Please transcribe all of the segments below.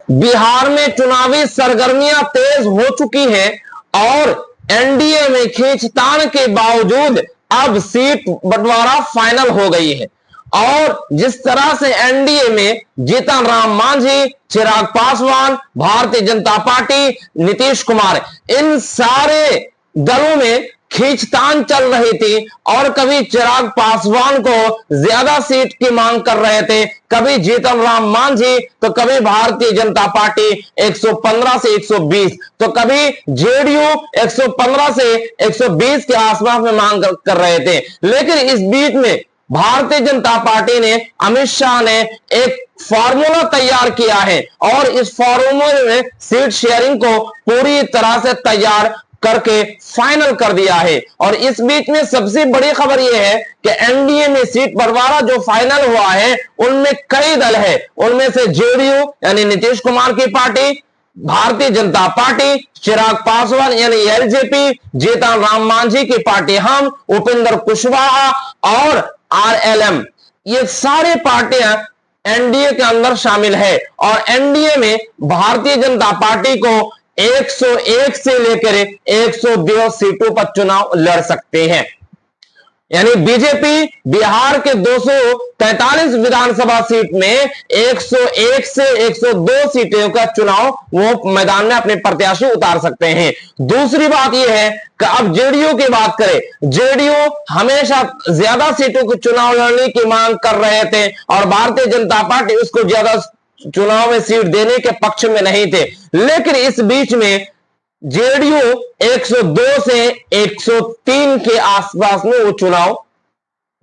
बिहार में चुनावी सरगर्मियां तेज हो चुकी हैं और एनडीए में खींचतान के बावजूद अब सीट बंटवारा फाइनल हो गई है। और जिस तरह से एनडीए में जीतन राम मांझी, चिराग पासवान, भारतीय जनता पार्टी, नीतीश कुमार, इन सारे दलों में खींचतान चल रही थी और कभी चिराग पासवान को ज्यादा सीट की मांग कर रहे थे, कभी जीतन राम मांझी, तो कभी भारतीय जनता पार्टी 115 से 120, तो कभी जेडीयू 115 से 120 के आसपास में मांग कर रहे थे। लेकिन इस बीच में भारतीय जनता पार्टी ने, अमित शाह ने एक फॉर्मूला तैयार किया है और इस फॉर्मूले में सीट शेयरिंग को पूरी तरह से तैयार करके फाइनल कर दिया है। और इस बीच में सबसे बड़ी खबर यह है कि एनडीए में सीट बंटवारा जो फाइनल हुआ है उनमें कई दल है। उनमें से जेडीयू यानी नीतीश कुमार की पार्टी, भारतीय जनता पार्टी, चिराग पासवान यानी एलजेपी, जीतन राम मांझी की पार्टी हम, उपेंद्र कुशवाहा और आरएलएम, ये सारे पार्टियां एनडीए के अंदर शामिल है। और एनडीए में भारतीय जनता पार्टी को 101 से लेकर 102 सीटों पर चुनाव लड़ सकते हैं। यानी बीजेपी बिहार के 243 विधानसभा सीट में 101 से 102 सीटों का चुनाव वो मैदान में अपने प्रत्याशी उतार सकते हैं। दूसरी बात यह है कि अब जेडीयू की बात करें, जेडीयू हमेशा ज्यादा सीटों के चुनाव लड़ने की मांग कर रहे थे और भारतीय जनता पार्टी उसको ज्यादा चुनाव में सीट देने के पक्ष में नहीं थे। लेकिन इस बीच में जेडीयू 102 से 103 के आसपास में वो चुनाव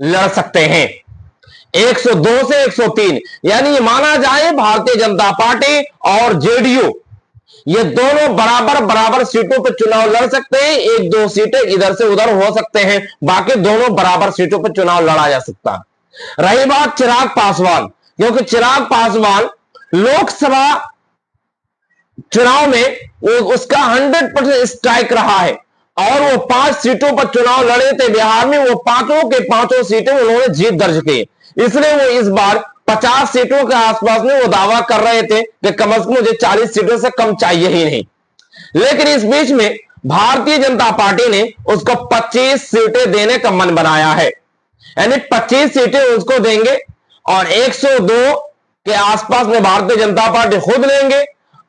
लड़ सकते हैं। 102 से 103 यानी माना जाए भारतीय जनता पार्टी और जेडीयू ये दोनों बराबर बराबर सीटों पर चुनाव लड़ सकते हैं। एक दो सीटें इधर से उधर हो सकते हैं, बाकी दोनों बराबर सीटों पर चुनाव लड़ा जा सकता है। रही बात चिराग पासवान, क्योंकि चिराग पासवान लोकसभा चुनाव में उसका 100% स्ट्राइक रहा है और वो 5 सीटों पर चुनाव लड़े थे बिहार में, वो पांचों के पांचों सीटें उन्होंने जीत दर्ज की। इसलिए वो इस बार 50 सीटों के आसपास में वो दावा कर रहे थे कि कम से कम मुझे 40 सीटों से कम चाहिए ही नहीं। लेकिन इस बीच में भारतीय जनता पार्टी ने उसको 25 सीटें देने का मन बनाया है, यानी 25 सीटें उसको देंगे और 102 के आसपास में भारतीय जनता पार्टी खुद लेंगे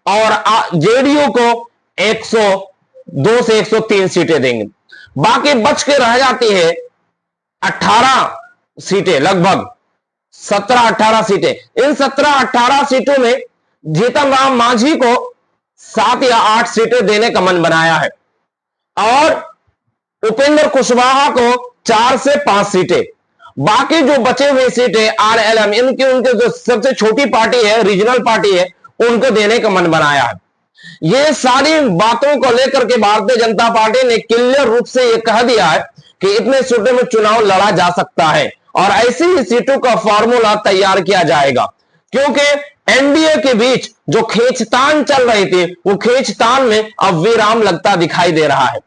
और जेडीयू को 102 से 103 सीटें देंगे। बाकी बच के रह जाती है 18 सीटें, लगभग 17-18 सीटें। इन 17-18 सीटों में जीतन राम मांझी को 7 या 8 सीटें देने का मन बनाया है और उपेंद्र कुशवाहा को 4 से 5 सीटें। बाकी जो बचे हुए सीटें आरएलएम, उनके जो सबसे छोटी पार्टी है, रीजनल पार्टी है, उनको देने का मन बनाया है। ये सारी बातों को लेकर के भारतीय जनता पार्टी ने क्लियर रूप से यह कह दिया है कि इतने सीटों में चुनाव लड़ा जा सकता है और ऐसी ही सीटों का फॉर्मूला तैयार किया जाएगा। क्योंकि एनडीए के बीच जो खींचतान चल रही थी वो खींचतान में अब विराम लगता दिखाई दे रहा है।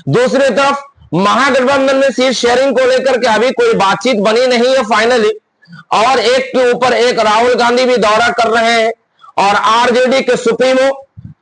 दूसरी तरफ महागठबंधन में सीट शेयरिंग को लेकर के अभी कोई बातचीत बनी नहीं है फाइनली, और एक के ऊपर एक राहुल गांधी भी दौरा कर रहे हैं और आरजेडी के सुप्रीमो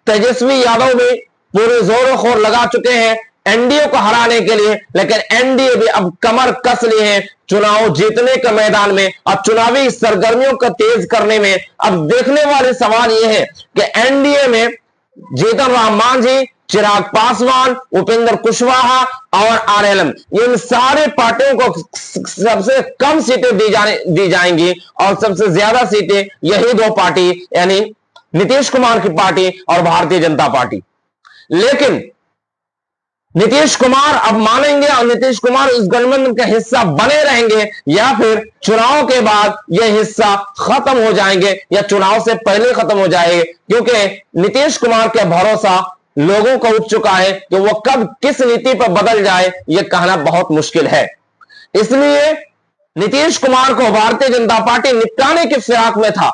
तेजस्वी यादव भी पूरे जोरों शोर लगा चुके हैं एनडीए को हराने के लिए। लेकिन एनडीए भी अब कमर कस ली है चुनाव जीतने के मैदान में, अब चुनावी सरगर्मियों को तेज करने में। अब देखने वाले सवाल यह है कि एनडीए में जीतन राम मांझी, चिराग पासवान, उपेंद्र कुशवाहा और आरएलएम, इन सारे पार्टियों को सबसे कम सीटें दी जाएंगी और सबसे ज्यादा सीटें यही दो पार्टी यानी नीतीश कुमार की पार्टी और भारतीय जनता पार्टी। लेकिन नीतीश कुमार अब मानेंगे और नीतीश कुमार इस गठबंधन का हिस्सा बने रहेंगे या फिर चुनाव के बाद यह हिस्सा खत्म हो जाएंगे या चुनाव से पहले खत्म हो जाएंगे। क्योंकि नीतीश कुमार का भरोसा लोगों को उठ चुका है कि वो कब किस नीति पर बदल जाए यह कहना बहुत मुश्किल है। इसलिए नीतीश कुमार को भारतीय जनता पार्टी निपटाने की फिराक में था,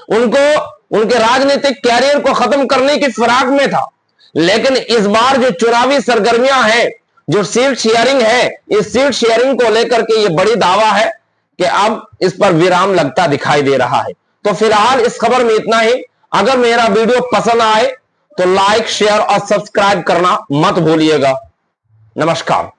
उनको उनके राजनीतिक कैरियर को खत्म करने की फिराक में था। लेकिन इस बार जो चुनावी सरगर्मियां हैं, जो सीट शेयरिंग है, इस सीट शेयरिंग को लेकर के ये बड़ी दावा है कि अब इस पर विराम लगता दिखाई दे रहा है। तो फिलहाल इस खबर में इतना ही। अगर मेरा वीडियो पसंद आए तो लाइक, शेयर और सब्सक्राइब करना मत भूलिएगा। नमस्कार।